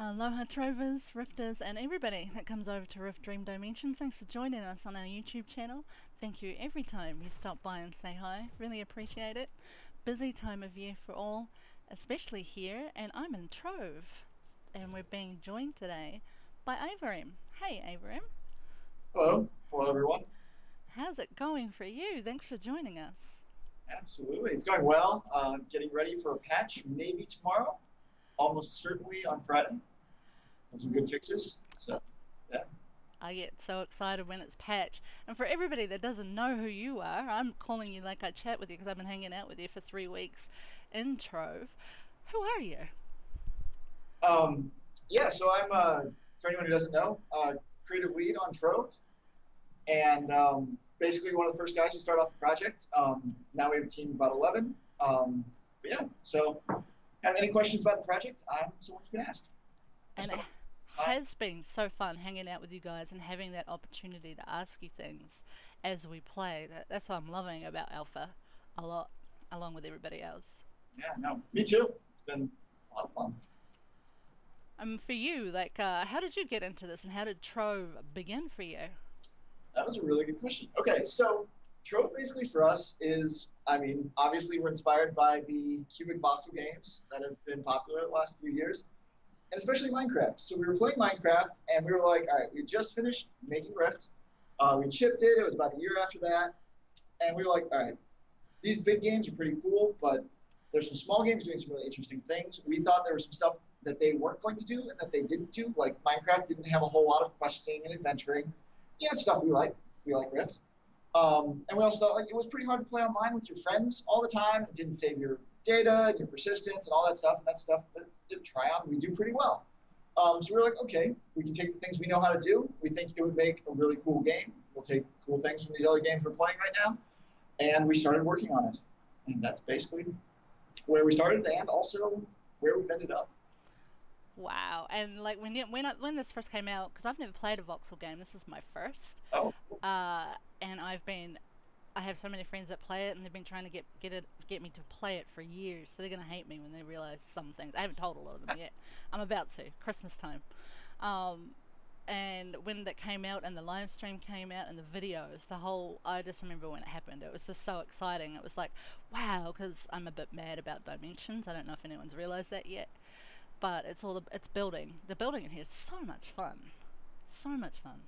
Aloha Trovers, Rifters, and everybody that comes over to Rift Dream Dimensions. Thanks for joining us on our YouTube channel. Thank you every time you stop by and say hi. Really appreciate it. Busy time of year for all, especially here, and I'm in Trove, and we're being joined today by Avarem. Hey Avarem. Hello. Hello, everyone. How's it going for you? Thanks for joining us. Absolutely. It's going well. Getting ready for a patch maybe tomorrow, almost certainly on Friday. Have some good fixes. So, yeah. I get so excited when it's patch. And for everybody that doesn't know who you are, I'm calling you like I chat with you because I've been hanging out with you for 3 weeks in Trove. Who are you? Um, yeah, so I'm, for anyone who doesn't know, creative lead on Trove. And basically one of the first guys who started off the project. Now we have a team of about 11. But yeah, so have any questions about the project? I'm someone you can ask. And it has been so fun hanging out with you guys and having that opportunity to ask you things as we play. That's what I'm loving about Alpha a lot, along with everybody else. Yeah, no, me too. It's been a lot of fun. For you, like, how did you get into this and how did Trove begin for you? That was a really good question. Okay, so Trove basically for us is, I mean, obviously we're inspired by the cubic voxel games that have been popular the last few years, and especially Minecraft. So we were playing Minecraft, and we were like, all right, we just finished making Rift. We chipped it. It was about a year after that, and we were like, all right, these big games are pretty cool, but there's some small games doing some really interesting things. We thought there was some stuff that they weren't going to do and that they didn't do. Like Minecraft didn't have a whole lot of questing and adventuring. Yeah, it's stuff we like. We like Rift. And we also thought like it was pretty hard to play online with your friends all the time. It didn't save your data and your persistence and all that stuff. And that stuff that Tryon we do pretty well. So we're like, okay, we can take the things we know how to do. We think it would make a really cool game. We'll take cool things from these other games we're playing right now, and we started working on it. And that's basically where we started, and also where we've ended up. Wow! And like when this first came out, because I've never played a voxel game, this is my first. Oh, And I have so many friends that play it, and they've been trying to get me to play it for years. So they're gonna hate me when they realize some things. I haven't told a lot of them yet. I'm about to Christmas time. And when that came out, and the live stream came out, and the videos, I just remember when it happened. It was just so exciting. It was like, wow, because I'm a bit mad about dimensions. I don't know if anyone's realized that yet, but it's building. The building in here is so much fun, so much fun.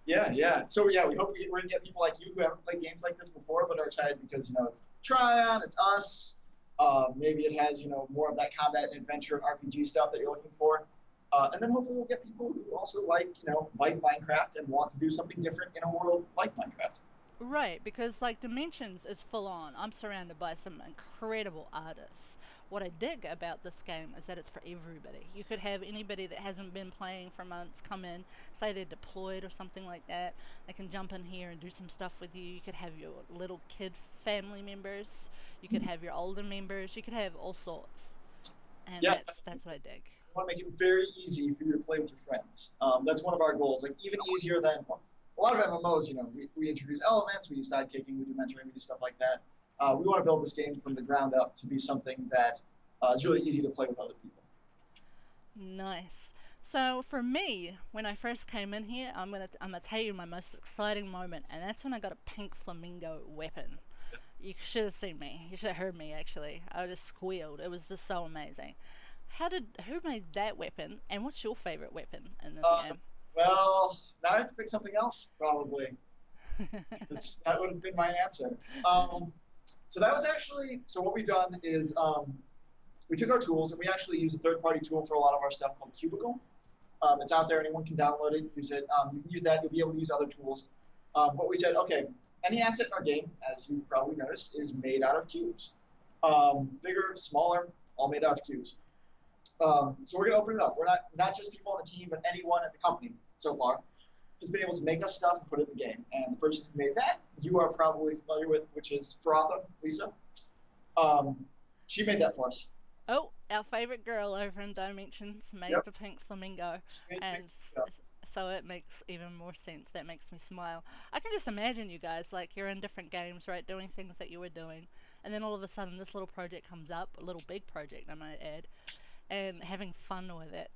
yeah, yeah. So yeah, we hope we're gonna get people like you who haven't played games like this before, but are excited because it's Tryon, it's us. Maybe it has more of that combat and adventure and RPG stuff that you're looking for. And then hopefully we'll get people who also like Minecraft and want to do something different in a world like Minecraft. Right, because like Dimensions is full on. I'm surrounded by some incredible artists. What I dig about this game is that it's for everybody. You could have anybody that hasn't been playing for months come in, say they're deployed or something like that. They can jump in here and do some stuff with you. You could have your little kid family members. You could have your older members. You could have all sorts. And Yeah, that's what I dig. we want to make it very easy for you to play with your friends. That's one of our goals. Like even easier than a lot of MMOs. We introduce elements, we do side kicking, we do mentoring, we do stuff like that. We want to build this game from the ground up to be something that is really easy to play with other people. Nice. So for me, when I first came in here, I'm gonna tell you my most exciting moment, and that's when I got a pink flamingo weapon. You should have seen me. You should have heard me actually. I just squealed. It was just so amazing. Who made that weapon, and what's your favorite weapon in this Uh, game? well, now I have to pick something else probably. That would have been my answer. So that was actually so. What we've done is we took our tools and we actually use a third-party tool for a lot of our stuff called Cubicle. It's out there. Anyone can download it, use it. You can use that. You'll be able to use other tools. But we said, okay, any asset in our game, as you've probably noticed, is made out of cubes. Bigger, smaller, all made out of cubes. So we're going to open it up. We're not just people on the team, but anyone at the company so far has been able to make us stuff and put it in the game. And the person who made that, you are probably familiar with, which is Faratha, Lisa. She made that for us. Oh, our favorite girl over in Dimensions made Yep. the pink flamingo, She made and stuff. so it makes even more sense. That makes me smile. I can just imagine you guys like you're in different games, right, doing things that you were doing, and then all of a sudden this little project comes up, a little big project, I might add, and having fun with it.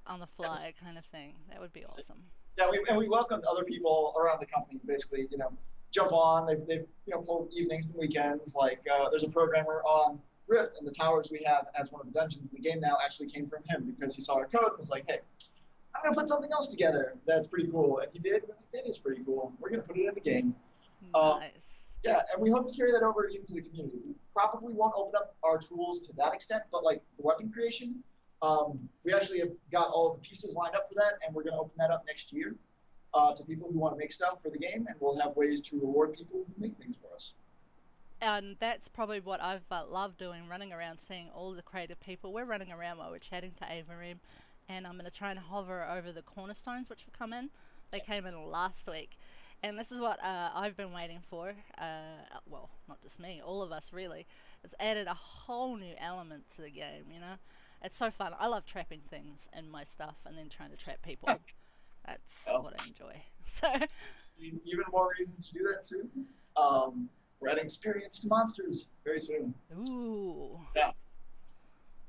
on the fly Yes. kind of thing. That would be awesome. Yeah, we welcomed other people around the company. Basically, jump on. They've pulled evenings and weekends. Like there's a programmer on Rift, and the towers we have as one of the dungeons in the game now actually came from him because he saw our code and was like, "Hey, I'm gonna put something else together that's pretty cool." And he did. It is pretty cool. We're gonna put it in the game. Um, Nice. yeah, and we hope to carry that over even to the community. We probably won't open up our tools to that extent, but like the weapon creation, we actually have got all of the pieces lined up for that, and we're going to open that up next year to people who want to make stuff for the game, and we'll have ways to reward people who make things for us. And that's probably what I've loved doing, running around, seeing all the creative people. We're running around while we're chatting to Avarem, and I'm going to try and hover over the cornerstones which have come in. They came in Yes. last week, and this is what I've been waiting for. Well, not just me, all of us really. It's added a whole new element to the game, you know? It's so fun. I love trapping things in my stuff and then trying to trap people. That's Well, what I enjoy. So, even more reasons to do that soon. We're adding experience to monsters very soon. ooh, Yeah.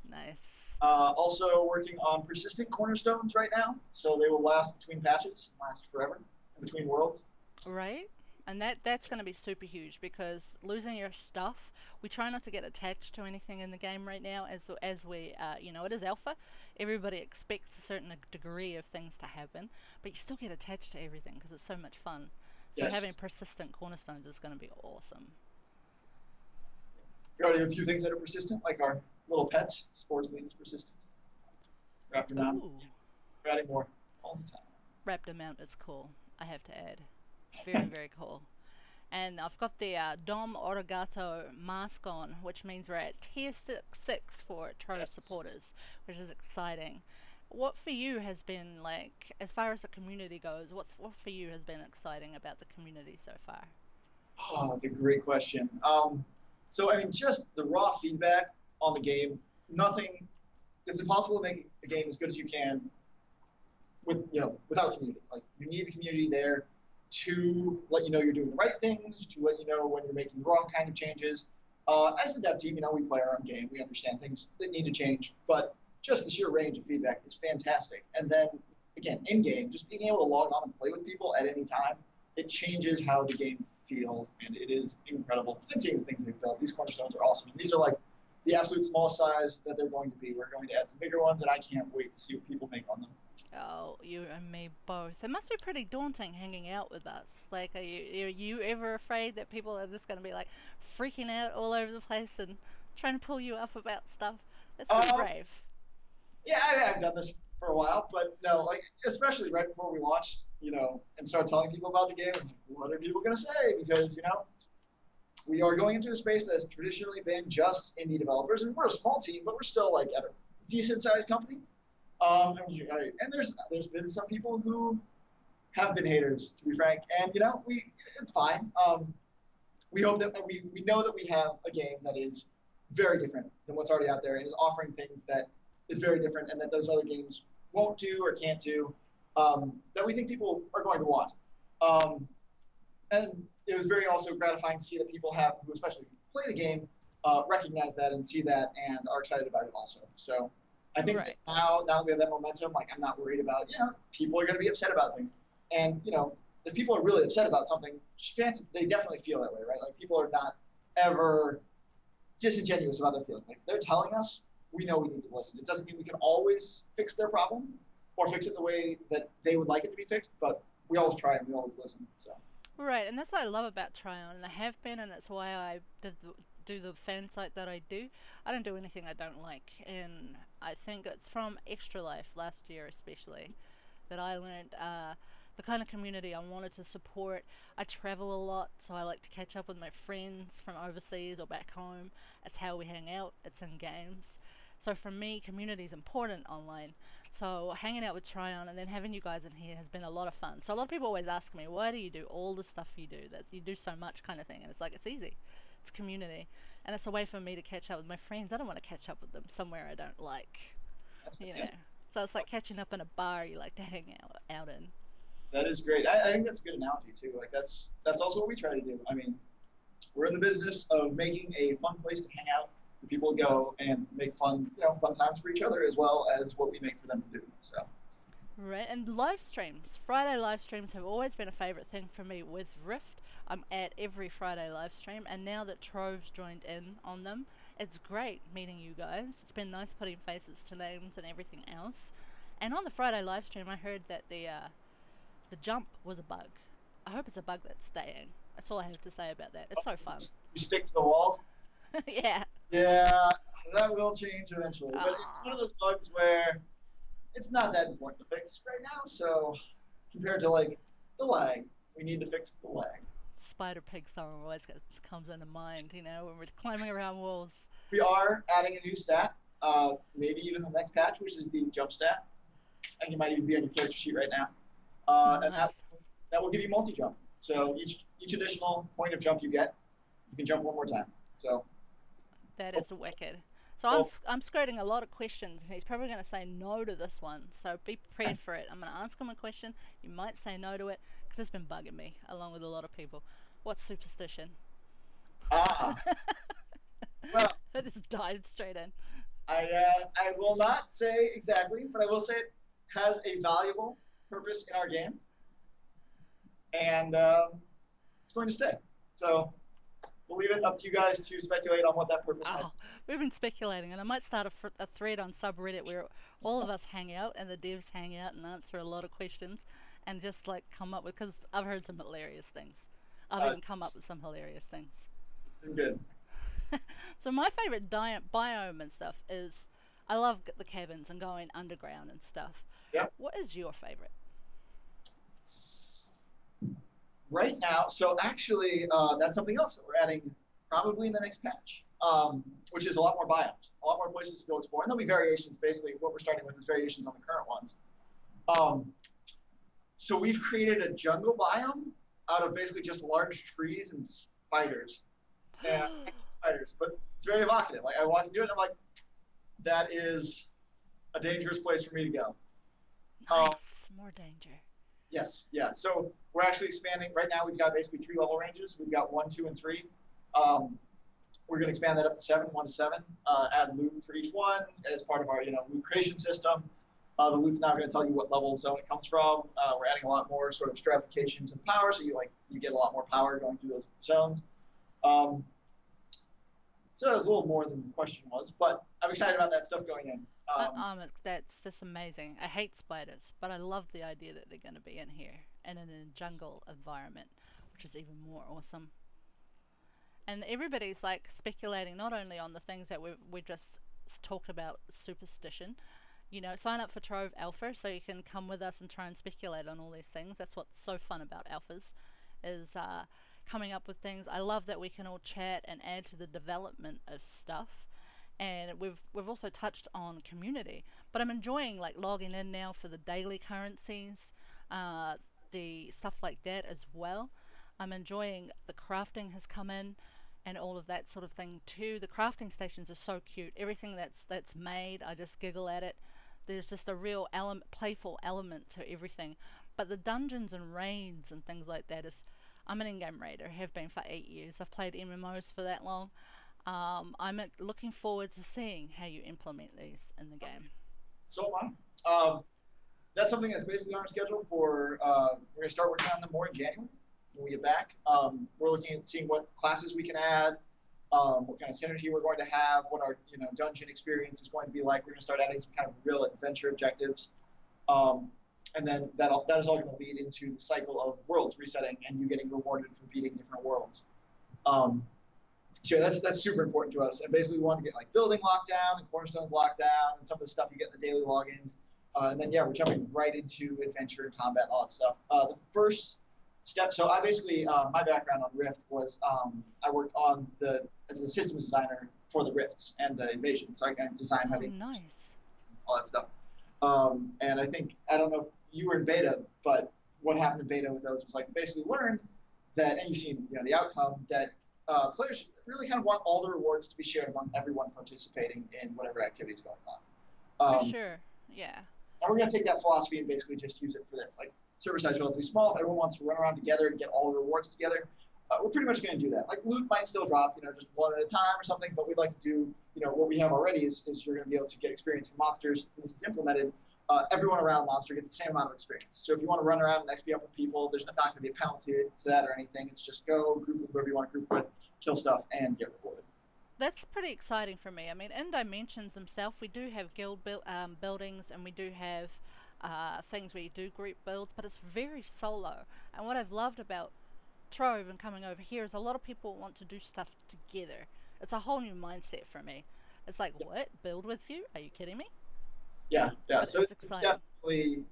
nice. Also working on persistent cornerstones right now, so they will last between patches, last forever, in between worlds. Right? And that's going to be super huge because losing your stuff, we try not to get attached to anything in the game right now as we it is alpha. Everybody expects a certain degree of things to happen, but you still get attached to everything because it's so much fun. So having Yes. persistent cornerstones is going to be awesome. We already have a few things that are persistent, like our little pets. Sports League is persistent. Raptor Mount. Ooh, We're adding more all the time. Raptor mount is cool. I have to add, very very cool. And I've got the Dom Origato mask on, which means we're at tier 6 for Trove Yes. supporters, which is exciting. What for you has been like, as far as the community goes, what for you has been exciting about the community so far? Oh, that's a great question. So I mean, just the raw feedback on the game. Nothing. It's impossible to make a game as good as you can without community. Like you need the community there to let you know you're doing the right things, to let you know when you're making the wrong kind of changes. As a dev team, we play our own game. We understand things that need to change, but just the sheer range of feedback is fantastic. And then again, in game, just being able to log on and play with people at any time, it changes how the game feels, and it is incredible. And seeing the things they've built, these cornerstones are awesome. These are like the absolute small size that they're going to be. We're going to add some bigger ones, and I can't wait to see what people make on them. Oh, you and me both. It must be pretty daunting hanging out with us. Like, are you ever afraid that people are just going to be like freaking out all over the place and trying to pull you up about stuff? That's pretty Um, brave. yeah, I've done this for a while, but no, like especially right before we launched, and start telling people about the game. I was like, what are people going to say? Because we are going into a space that has traditionally been just indie developers, and we're a small team, but we're still like at a decent sized company. And there's been some people who have been haters, to be frank, and it's fine. We hope that we know that we have a game that is very different than what's already out there and is offering things that is very different and that those other games won't do or can't do, that we think people are going to want. Um, and it was very also gratifying to see that people who especially play the game, recognize that and see that and are excited about it also. So I think that Right. now that we have that momentum, like I'm not worried about, people are going to be upset about things. And, if people are really upset about something, chances they definitely feel that way, right? Like people are not ever disingenuous about their feelings. Like if they're telling us, we know we need to listen. It doesn't mean we can always fix their problem or fix it the way that they would like it to be fixed, but we always try and we always listen. So Right, and that's what I love about Tryon, and I have been, and that's why I do the fan site that I do. I don't do anything I don't like, and I think it's from Extra Life last year, especially, that I learned the kind of community I wanted to support. I travel a lot, so I like to catch up with my friends from overseas or back home. It's how we hang out, it's in games. So for me, community is important online. So hanging out with Tryon and then having you guys in here has been a lot of fun. So a lot of people always ask me, why do you do all the stuff you do? That you do so much kind of thing. And it's like, it's easy. It's community. And it's a way for me to catch up with my friends. I don't want to catch up with them somewhere I don't like, that's you know. fantastic. So it's like catching up in a bar you like to hang out in. That is great. I think that's a good analogy too. Like that's also what we try to do. I mean, we're in the business of making a fun place to hang out for people to go and make fun, you know, fun times for each other as well as what we make for them to do. So. Right, and live streams. Friday live streams have always been a favourite thing for me with Rift. I'm at every Friday live stream, and now that Trove's joined in on them, it's great meeting you guys. It's been nice putting faces to names and everything else. And on the Friday live stream, I heard that the jump was a bug. I hope it's a bug that's staying. That's all I have to say about that. It's so fun. You stick to the walls. Yeah. Yeah, that will change eventually, but it's Aw. one of those bugs where it's not that important to fix right now. So compared to like the lag, we need to fix the lag. Spider Pig song always comes into mind, you know, when we're climbing around walls. We are adding a new stat, maybe even the next patch, which is the jump stat. I think it might even be on your character sheet right now, and Nice. that will give you multi jump. So each additional point of jump you get, you can jump one more time. So That oh, is wicked. So oh, I'm skirting a lot of questions, and he's probably going to say no to this one. So be prepared for it. I'm going to ask him a question. You might say no to it because it's been bugging me, along with a lot of people. What's superstition? ah, well, I just dived straight in. I will not say exactly, but I will say it has a valuable purpose in our game, and it's going to stay. So we'll leave it up to you guys to speculate on what that purpose might Oh, we've been speculating, and I might start a thread on subreddit where all of us hang out and the devs hang out and answer a lot of questions, and just like come up with, because I've heard some hilarious things. I've be. even come up with some hilarious things. It's been good. So my favorite biome and stuff is I love the caverns and going underground and stuff. Yeah. What is your favorite? Right now, so actually, that's something else that we're adding probably in the next patch, which is a lot more biomes, a lot more places to go explore. And there'll be variations. Basically, what we're starting with is variations on the current ones. So we've created a jungle biome out of basically just large trees and spiders. And I hate spiders, but it's very evocative. Like I walk into it, and I'm like, that is a dangerous place for me to go. Nice, more danger. Yes, yeah. So we're actually expanding. Right now, we've got basically 3 level ranges. We've got 1, 2, and 3. We're going to expand that up to 7, 1 to 7. Add loot for each one as part of our, loot creation system. The loot's now going to tell you what level zone it comes from. We're adding a lot more sort of stratification to the power, so you get a lot more power going through those zones. So that's a little more than the question was, but I'm excited about that stuff going in. That's just amazing. I hate spiders, but I love the idea that they're going to be in here and in a jungle environment, which is even more awesome. And everybody's like speculating not only on the things that we just talked about, superstition. Sign up for Trove Alpha so you can come with us and try and speculate on all these things. That's what's so fun about alphas, is coming up with things. I love that we can all chat and add to the development of stuff. And we've also touched on community, but I'm enjoying like logging in now for the daily currencies, the stuff like that as well. I'm enjoying the crafting has come in, and all of that sort of thing too. The crafting stations are so cute. Everything that's made, I just giggle at it. There's just a real playful element to everything. But the dungeons and raids and things like that is, I'm an in-game raider, have been for 8 years. I've played MMOs for that long. I'm looking forward to seeing how you implement these in the game. So am I. That's something that's basically on our schedule for, we're going to start working on them more in January when we get back. We're looking at seeing what classes we can add, what kind of synergy we're going to have, what our dungeon experience is going to be like. We're going to start adding some kind of real adventure objectives. And then that is all going to lead into the cycle of worlds resetting and you getting rewarded for beating different worlds. So that's super important to us. And basically we want to get like building locked down and cornerstones locked down and some of the stuff you get in the daily logins. And then, yeah, we're jumping right into adventure and combat and all that stuff. The first step, so I basically, my background on Rift was I worked as a systems designer for the Rifts and the invasion. So I can design Nice. all that stuff. And I don't know if you were in beta, but what happened in beta with those was like basically learned that, and you've seen the outcome, that players really kind of want all the rewards to be shared among everyone participating in whatever activity is going on. For sure, yeah. And we're going to take that philosophy and basically just use it for this. Like, server size is relatively small. If everyone wants to run around together and get all the rewards together, we're pretty much going to do that. Like, loot might still drop, just one at a time or something, but we'd like to do, what we have already is you're going to be able to get experience in monsters. This is implemented. Everyone around a monster gets the same amount of experience. So if you want to run around and XP up with people, there's not going to be a penalty to that or anything. It's just go group with whoever you want to group with, kill stuff, and get rewarded. That's pretty exciting for me. I mean, in Dimensions themselves, we do have buildings, and we do have things where you do group builds, but it's very solo. And what I've loved about Trove and coming over here is a lot of people want to do stuff together. It's a whole new mindset for me. It's like, what? Build with you? Are you kidding me? Yeah. But So it's it's exciting.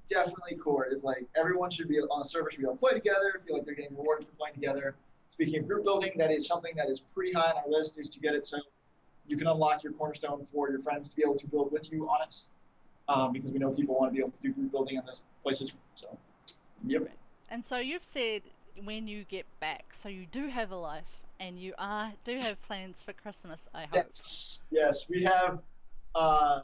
definitely core is like everyone should be on a server should be able to play together, feel like they're getting rewarded for playing together. Speaking of group building, that is something that is pretty high on our list is to get it so you can unlock your cornerstone for your friends to be able to build with you on it. Because we know people want to be able to do group building in those places. So, yep. Right. And so you've said when you get back, so you do have a life, and you do have plans for Christmas, I hope. Yes. We have a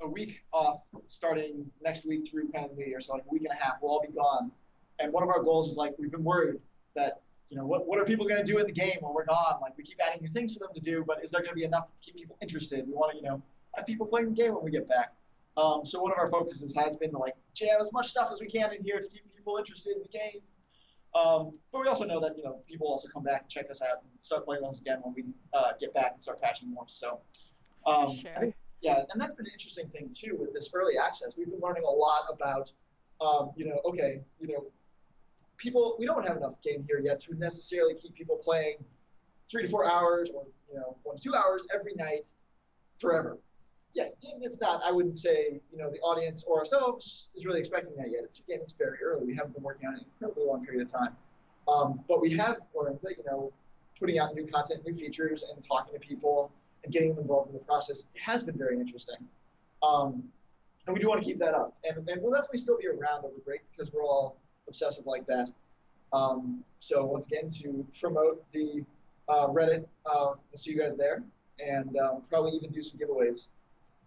week off starting next week through kind of the New Year. So like a week and a half, we'll all be gone. And one of our goals is like we've been worried that what are people going to do in the game when we're gone? Like we keep adding new things for them to do, but is there going to be enough to keep people interested? We want to have people playing the game when we get back. So one of our focuses has been to like jam as much stuff as we can in here to keep people interested in the game. But we also know that people also come back and check us out and start playing with us again when we get back and start patching more. So Sure. yeah, and that's been an interesting thing too with this early access. We've been learning a lot about people. We don't have enough game here yet to necessarily keep people playing 3 to 4 hours or 1 to 2 hours every night forever. Yeah, it's not. I wouldn't say the audience or ourselves is really expecting that yet. It's very early. We haven't been working on it an incredibly long period of time, but we have learned that putting out new content, new features, and talking to people and getting them involved in the process has been very interesting. And we do want to keep that up, and we'll definitely still be around over break because we're all obsessive like that. So once again, to promote the Reddit, we'll see you guys there, and probably even do some giveaways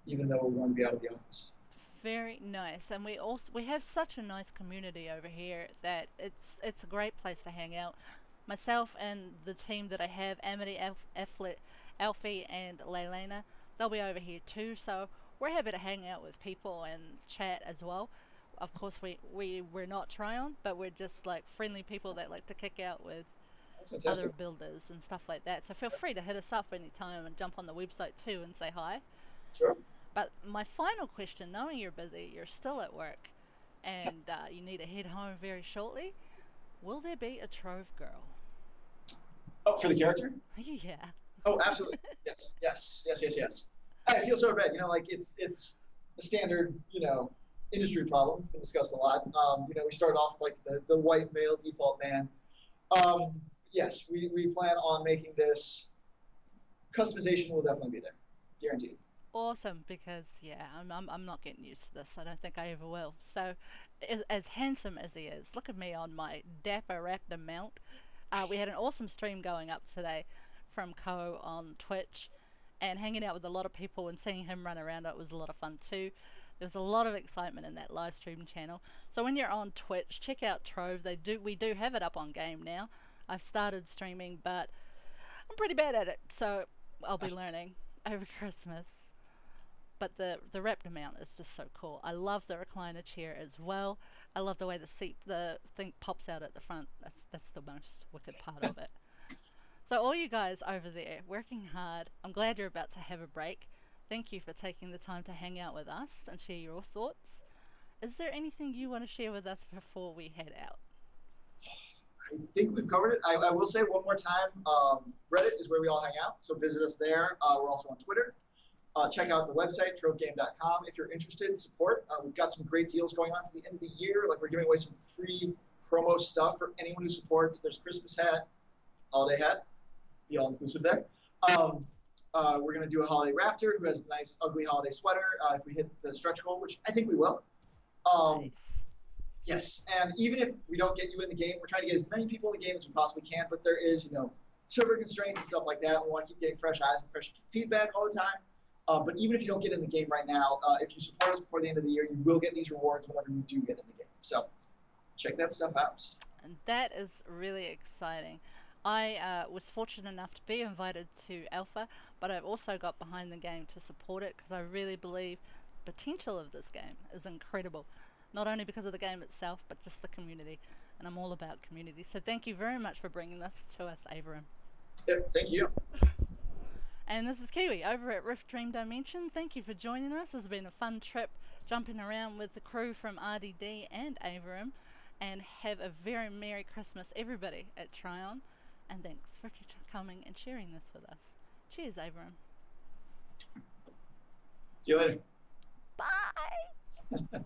even though we want to be out of the office. Very nice, and we have such a nice community over here that it's a great place to hang out. Myself and the team that I have, Amity, Alfie, and Leilena, they'll be over here too. So we're happy to hang out with people and chat as well. Of course, we're not Tryon, but we're just like friendly people that like to kick out with That's other fantastic. builders and stuff like that. So feel free to hit us up anytime and jump on the website too and say hi. Sure. But my final question, knowing you're busy, you're still at work, and you need to head home very shortly, will there be a Trove girl? Oh, for the character? Yeah. Oh, absolutely. Yes. I feel so bad. Like it's a standard, industry problem. It's been discussed a lot. We start off like the white male default man. Yes, we plan on making this. Customization will definitely be there, guaranteed. Awesome, because yeah, I'm not getting used to this. I don't think I ever will. So, as handsome as he is, look at me on my dapper raptor mount. We had an awesome stream going up today from Co on Twitch, and hanging out with a lot of people and seeing him run around. It was a lot of fun too. There was a lot of excitement in that live stream channel. So when you're on Twitch, check out Trove. We do have it up on game now. I've started streaming, but I'm pretty bad at it, so I'll be learning over Christmas. But the Raptor mount is just so cool. I love the recliner chair as well. I love the way the thing pops out at the front. That's the most wicked part of it. So all you guys over there working hard, I'm glad you're about to have a break. Thank you for taking the time to hang out with us and share your thoughts. Is there anything you want to share with us before we head out? I think we've covered it. I will say one more time, Reddit is where we all hang out, so visit us there. We're also on Twitter. Check out the website, trovegame.com. If you're interested, support. We've got some great deals going on to the end of the year. Like we're giving away some free promo stuff for anyone who supports. There's Christmas hat, holiday hat, be all inclusive there. We're going to do a holiday raptor who has a nice, ugly holiday sweater if we hit the stretch goal, which I think we will. Nice. Yes, and even if we don't get you in the game, we're trying to get as many people in the game as we possibly can, but there is, server constraints and stuff like that. We want to keep getting fresh eyes and fresh feedback all the time. But even if you don't get in the game right now, if you support us before the end of the year, you will get these rewards whenever you do get in the game. So check that stuff out. And that is really exciting. I was fortunate enough to be invited to Alpha but I've also got behind the game to support it because I really believe the potential of this game is incredible. Not only because of the game itself, but just the community. And I'm all about community. So thank you very much for bringing this to us, Avarem. Yep, thank you. And this is Kiwi over at Rift Dream Dimension. Thank you for joining us. It's been a fun trip jumping around with the crew from RDD and Avarem. And have a very Merry Christmas, everybody, at Tryon. And thanks for coming and sharing this with us. Cheers, Avarem. See you later. Bye!